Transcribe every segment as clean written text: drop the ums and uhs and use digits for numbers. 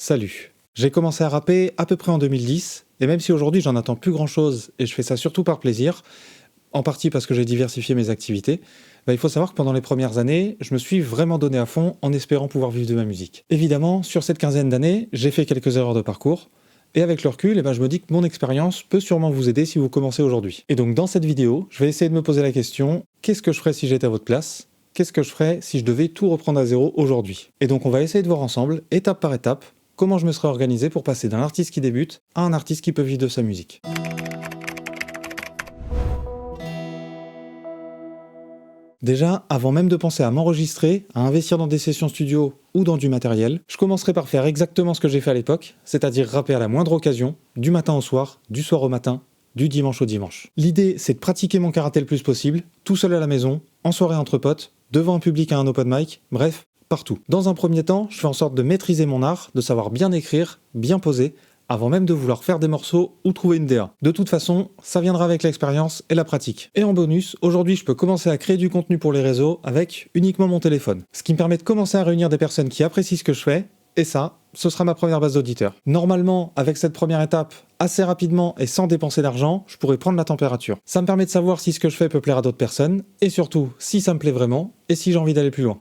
Salut. J'ai commencé à rapper à peu près en 2010, et même si aujourd'hui j'en attends plus grand chose et je fais ça surtout par plaisir, en partie parce que j'ai diversifié mes activités, il faut savoir que pendant les premières années, je me suis vraiment donné à fond en espérant pouvoir vivre de ma musique. Évidemment, sur cette quinzaine d'années, j'ai fait quelques erreurs de parcours, et avec le recul, je me dis que mon expérience peut sûrement vous aider si vous commencez aujourd'hui. Et donc dans cette vidéo, je vais essayer de me poser la question, qu'est-ce que je ferais si j'étais à votre place ? Qu'est-ce que je ferais si je devais tout reprendre à zéro aujourd'hui ? Et donc on va essayer de voir ensemble, étape par étape, comment je me serais organisé pour passer d'un artiste qui débute à un artiste qui peut vivre de sa musique. Déjà, avant même de penser à m'enregistrer, à investir dans des sessions studio ou dans du matériel, je commencerai par faire exactement ce que j'ai fait à l'époque, c'est-à-dire rapper à la moindre occasion, du matin au soir, du soir au matin, du dimanche au dimanche. L'idée, c'est de pratiquer mon karaté le plus possible, tout seul à la maison, en soirée entre potes, devant un public à un open mic, bref, partout. Dans un premier temps, je fais en sorte de maîtriser mon art, de savoir bien écrire, bien poser, avant même de vouloir faire des morceaux ou trouver une DA. De toute façon, ça viendra avec l'expérience et la pratique. Et en bonus, aujourd'hui je peux commencer à créer du contenu pour les réseaux avec uniquement mon téléphone. Ce qui me permet de commencer à réunir des personnes qui apprécient ce que je fais, et ça, ce sera ma première base d'auditeurs. Normalement, avec cette première étape, assez rapidement et sans dépenser d'argent, je pourrais prendre la température. Ça me permet de savoir si ce que je fais peut plaire à d'autres personnes, et surtout, si ça me plaît vraiment, et si j'ai envie d'aller plus loin.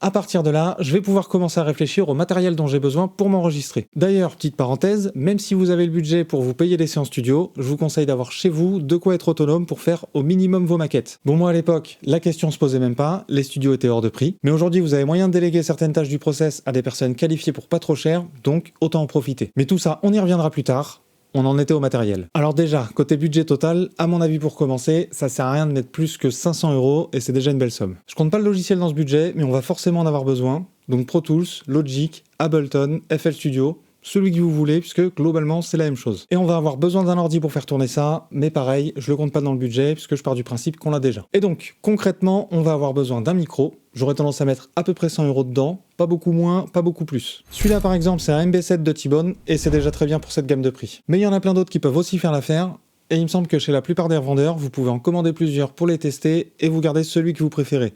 À partir de là, je vais pouvoir commencer à réfléchir au matériel dont j'ai besoin pour m'enregistrer. D'ailleurs, petite parenthèse, même si vous avez le budget pour vous payer des séances studio, je vous conseille d'avoir chez vous de quoi être autonome pour faire au minimum vos maquettes. Bon, moi à l'époque, la question se posait même pas, les studios étaient hors de prix, mais aujourd'hui vous avez moyen de déléguer certaines tâches du process à des personnes qualifiées pour pas trop cher, donc autant en profiter. Mais tout ça, on y reviendra plus tard. On en était au matériel. Alors déjà, côté budget total, à mon avis pour commencer, ça sert à rien de mettre plus que 500 € et c'est déjà une belle somme. Je compte pas le logiciel dans ce budget, mais on va forcément en avoir besoin. Donc Pro Tools, Logic, Ableton, FL Studio, celui que vous voulez, puisque globalement c'est la même chose. Et on va avoir besoin d'un ordi pour faire tourner ça, mais pareil, je le compte pas dans le budget, puisque je pars du principe qu'on l'a déjà. Et donc, concrètement, on va avoir besoin d'un micro, j'aurais tendance à mettre à peu près 100 € dedans, pas beaucoup moins, pas beaucoup plus. Celui-là par exemple, c'est un MB7 de T-Bone, et c'est déjà très bien pour cette gamme de prix. Mais il y en a plein d'autres qui peuvent aussi faire l'affaire, et il me semble que chez la plupart des revendeurs, vous pouvez en commander plusieurs pour les tester, et vous gardez celui que vous préférez.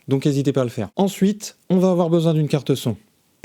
Donc n'hésitez pas à le faire. Ensuite, on va avoir besoin d'une carte son.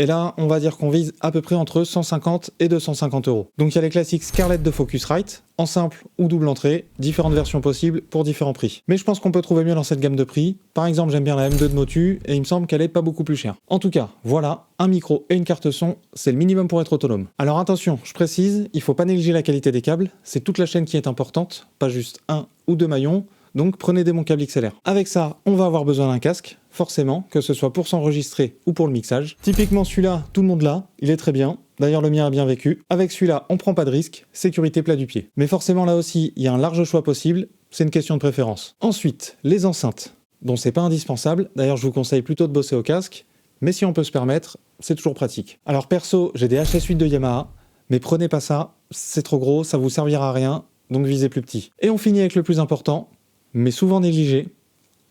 Et là, on va dire qu'on vise à peu près entre 150 et 250 €. Donc il y a les classiques Scarlett de Focusrite, en simple ou double entrée, différentes versions possibles pour différents prix. Mais je pense qu'on peut trouver mieux dans cette gamme de prix. Par exemple, j'aime bien la M2 de Motu, et il me semble qu'elle est pas beaucoup plus chère. En tout cas, voilà, un micro et une carte son, c'est le minimum pour être autonome. Alors attention, je précise, il faut pas négliger la qualité des câbles, c'est toute la chaîne qui est importante, pas juste un ou deux maillons. Donc prenez des bons câbles XLR. Avec ça, on va avoir besoin d'un casque, forcément, que ce soit pour s'enregistrer ou pour le mixage. Typiquement celui-là, tout le monde l'a, il est très bien. D'ailleurs le mien a bien vécu. Avec celui-là, on prend pas de risque, sécurité plat du pied. Mais forcément là aussi, il y a un large choix possible, c'est une question de préférence. Ensuite, les enceintes. Bon, c'est pas indispensable, d'ailleurs je vous conseille plutôt de bosser au casque, mais si on peut se permettre, c'est toujours pratique. Alors perso, j'ai des HS8 de Yamaha, mais prenez pas ça, c'est trop gros, ça vous servira à rien, donc visez plus petit. Et on finit avec le plus important, mais souvent négligé,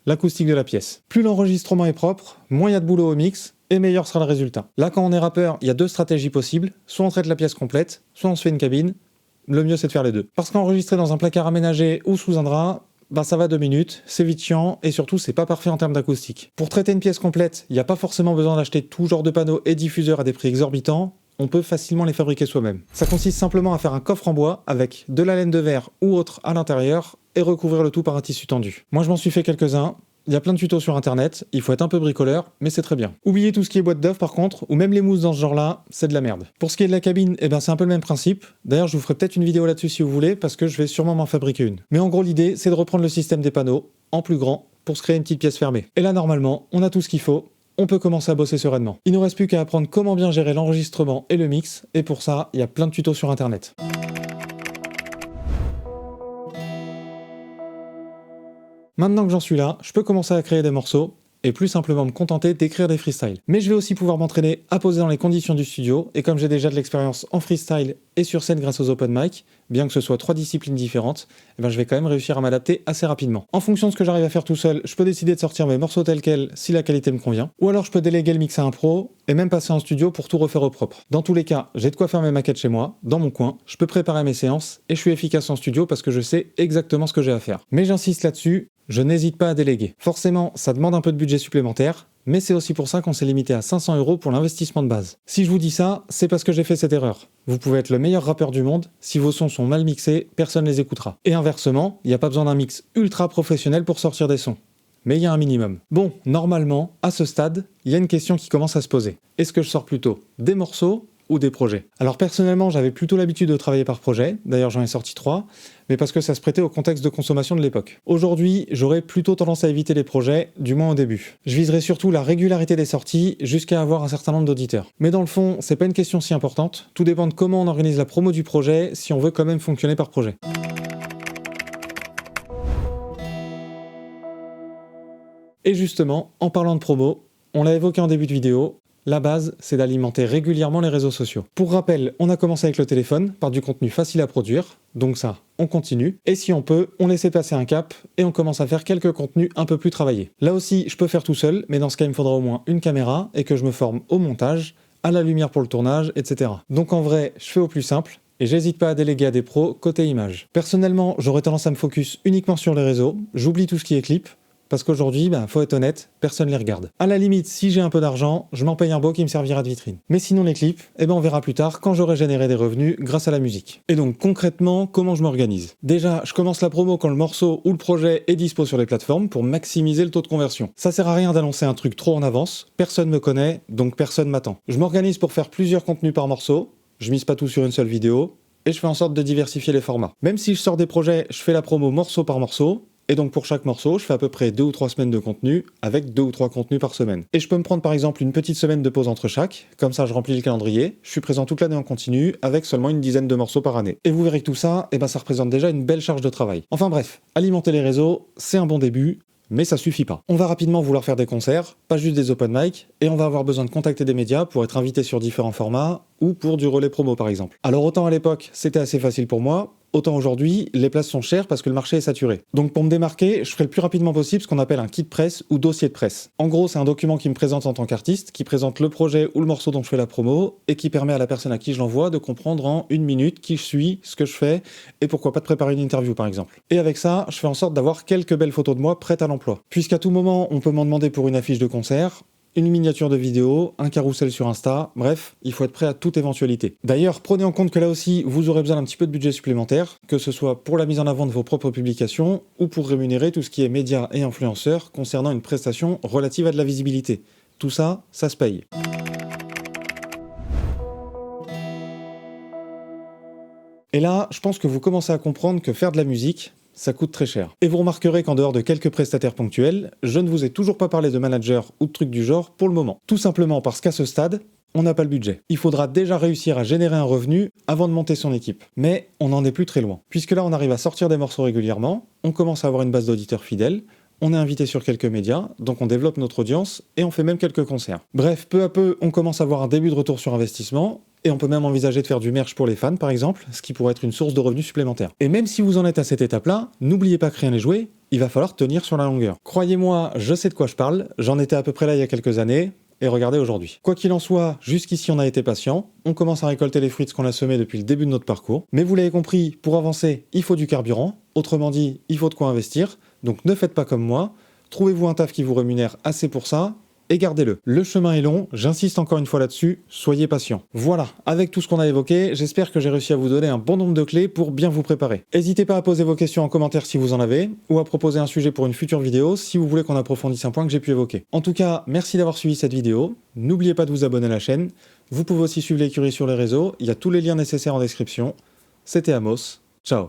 l'acoustique de la pièce. Plus l'enregistrement est propre, moins il y a de boulot au mix, et meilleur sera le résultat. Là, quand on est rappeur, il y a deux stratégies possibles, soit on traite la pièce complète, soit on se fait une cabine, le mieux c'est de faire les deux. Parce qu'enregistrer dans un placard aménagé ou sous un drap, ça va 2 minutes, c'est vite chiant, et surtout c'est pas parfait en termes d'acoustique. Pour traiter une pièce complète, il n'y a pas forcément besoin d'acheter tout genre de panneaux et diffuseurs à des prix exorbitants, on peut facilement les fabriquer soi-même. Ça consiste simplement à faire un coffre en bois avec de la laine de verre ou autre à l'intérieur et recouvrir le tout par un tissu tendu. Moi je m'en suis fait quelques-uns, il y a plein de tutos sur internet, il faut être un peu bricoleur, mais c'est très bien. Oubliez tout ce qui est boîte d'œufs par contre, ou même les mousses dans ce genre-là, c'est de la merde. Pour ce qui est de la cabine, c'est un peu le même principe. D'ailleurs je vous ferai peut-être une vidéo là-dessus si vous voulez, parce que je vais sûrement m'en fabriquer une. Mais en gros l'idée c'est de reprendre le système des panneaux, en plus grand, pour se créer une petite pièce fermée. Et là normalement, on a tout ce qu'il faut, on peut commencer à bosser sereinement. Il ne nous reste plus qu'à apprendre comment bien gérer l'enregistrement et le mix, et pour ça, il y a plein de tutos sur internet. Maintenant que j'en suis là, je peux commencer à créer des morceaux, et plus simplement me contenter d'écrire des freestyles. Mais je vais aussi pouvoir m'entraîner à poser dans les conditions du studio, et comme j'ai déjà de l'expérience en freestyle et sur scène grâce aux open mic, bien que ce soit 3 disciplines différentes, je vais quand même réussir à m'adapter assez rapidement. En fonction de ce que j'arrive à faire tout seul, je peux décider de sortir mes morceaux tels quels si la qualité me convient, ou alors je peux déléguer le mix à un pro, et même passer en studio pour tout refaire au propre. Dans tous les cas, j'ai de quoi faire mes maquettes chez moi, dans mon coin, je peux préparer mes séances, et je suis efficace en studio parce que je sais exactement ce que j'ai à faire. Mais j'insiste là-dessus, je n'hésite pas à déléguer. Forcément, ça demande un peu de budget supplémentaire, mais c'est aussi pour ça qu'on s'est limité à 500 € pour l'investissement de base. Si je vous dis ça, c'est parce que j'ai fait cette erreur. Vous pouvez être le meilleur rappeur du monde, si vos sons sont mal mixés, personne ne les écoutera. Et inversement, il n'y a pas besoin d'un mix ultra professionnel pour sortir des sons. Mais il y a un minimum. Bon, normalement, à ce stade, il y a une question qui commence à se poser. Est-ce que je sors plutôt des morceaux ou des projets? Alors personnellement, j'avais plutôt l'habitude de travailler par projet, d'ailleurs j'en ai sorti 3, mais parce que ça se prêtait au contexte de consommation de l'époque. Aujourd'hui, j'aurais plutôt tendance à éviter les projets, du moins au début. Je viserai surtout la régularité des sorties jusqu'à avoir un certain nombre d'auditeurs. Mais dans le fond, c'est pas une question si importante, tout dépend de comment on organise la promo du projet si on veut quand même fonctionner par projet. Et justement, en parlant de promo, on l'a évoqué en début de vidéo, la base, c'est d'alimenter régulièrement les réseaux sociaux. Pour rappel, on a commencé avec le téléphone, par du contenu facile à produire, donc ça, on continue. Et si on peut, on essaie de passer un cap, et on commence à faire quelques contenus un peu plus travaillés. Là aussi, je peux faire tout seul, mais dans ce cas, il me faudra au moins une caméra, et que je me forme au montage, à la lumière pour le tournage, etc. Donc en vrai, je fais au plus simple, et j'hésite pas à déléguer à des pros côté image. Personnellement, j'aurais tendance à me focus uniquement sur les réseaux, j'oublie tout ce qui est clip, parce qu'aujourd'hui, faut être honnête, personne les regarde. À la limite, si j'ai un peu d'argent, je m'en paye un beau qui me servira de vitrine. Mais sinon les clips, on verra plus tard quand j'aurai généré des revenus grâce à la musique. Et donc concrètement, comment je m'organise? Déjà, je commence la promo quand le morceau ou le projet est dispo sur les plateformes pour maximiser le taux de conversion. Ça sert à rien d'annoncer un truc trop en avance, personne me connaît, donc personne m'attend. Je m'organise pour faire plusieurs contenus par morceau, je mise pas tout sur une seule vidéo, et je fais en sorte de diversifier les formats. Même si je sors des projets, je fais la promo morceau par morceau, et donc pour chaque morceau, je fais à peu près 2 ou 3 semaines de contenu, avec 2 ou 3 contenus par semaine. Et je peux me prendre par exemple une petite semaine de pause entre chaque, comme ça je remplis le calendrier, je suis présent toute l'année en continu, avec seulement une dizaine de morceaux par année. Et vous verrez que tout ça, ça représente déjà une belle charge de travail. Enfin bref, alimenter les réseaux, c'est un bon début, mais ça suffit pas. On va rapidement vouloir faire des concerts, pas juste des open mic, et on va avoir besoin de contacter des médias pour être invité sur différents formats, ou pour du relais promo par exemple. Alors autant à l'époque, c'était assez facile pour moi, autant aujourd'hui, les places sont chères parce que le marché est saturé. Donc pour me démarquer, je ferai le plus rapidement possible ce qu'on appelle un kit presse ou dossier de presse. En gros, c'est un document qui me présente en tant qu'artiste, qui présente le projet ou le morceau dont je fais la promo, et qui permet à la personne à qui je l'envoie de comprendre en 1 minute qui je suis, ce que je fais, et pourquoi pas de préparer une interview par exemple. Et avec ça, je fais en sorte d'avoir quelques belles photos de moi prêtes à l'emploi. Puisqu'à tout moment, on peut m'en demander pour une affiche de concert, une miniature de vidéo, un carrousel sur Insta, bref, il faut être prêt à toute éventualité. D'ailleurs, prenez en compte que là aussi, vous aurez besoin d'un petit peu de budget supplémentaire, que ce soit pour la mise en avant de vos propres publications, ou pour rémunérer tout ce qui est médias et influenceurs concernant une prestation relative à de la visibilité. Tout ça, ça se paye. Et là, je pense que vous commencez à comprendre que faire de la musique, ça coûte très cher. Et vous remarquerez qu'en dehors de quelques prestataires ponctuels, je ne vous ai toujours pas parlé de manager ou de trucs du genre pour le moment. Tout simplement parce qu'à ce stade, on n'a pas le budget. Il faudra déjà réussir à générer un revenu avant de monter son équipe. Mais on n'en est plus très loin. Puisque là, on arrive à sortir des morceaux régulièrement, on commence à avoir une base d'auditeurs fidèles, on est invité sur quelques médias, donc on développe notre audience et on fait même quelques concerts. Bref, peu à peu, on commence à avoir un début de retour sur investissement, et on peut même envisager de faire du merch pour les fans par exemple, ce qui pourrait être une source de revenus supplémentaire. Et même si vous en êtes à cette étape-là, n'oubliez pas que rien n'est joué, il va falloir tenir sur la longueur. Croyez-moi, je sais de quoi je parle, j'en étais à peu près là il y a quelques années, et regardez aujourd'hui. Quoi qu'il en soit, jusqu'ici on a été patient, on commence à récolter les fruits de ce qu'on a semé depuis le début de notre parcours, mais vous l'avez compris, pour avancer, il faut du carburant, autrement dit, il faut de quoi investir, donc ne faites pas comme moi, trouvez-vous un taf qui vous rémunère assez pour ça, et gardez-le. Le chemin est long, j'insiste encore une fois là-dessus, soyez patient. Voilà, avec tout ce qu'on a évoqué, j'espère que j'ai réussi à vous donner un bon nombre de clés pour bien vous préparer. N'hésitez pas à poser vos questions en commentaire si vous en avez, ou à proposer un sujet pour une future vidéo si vous voulez qu'on approfondisse un point que j'ai pu évoquer. En tout cas, merci d'avoir suivi cette vidéo, n'oubliez pas de vous abonner à la chaîne, vous pouvez aussi suivre l'écurie sur les réseaux, il y a tous les liens nécessaires en description. C'était Amos, ciao.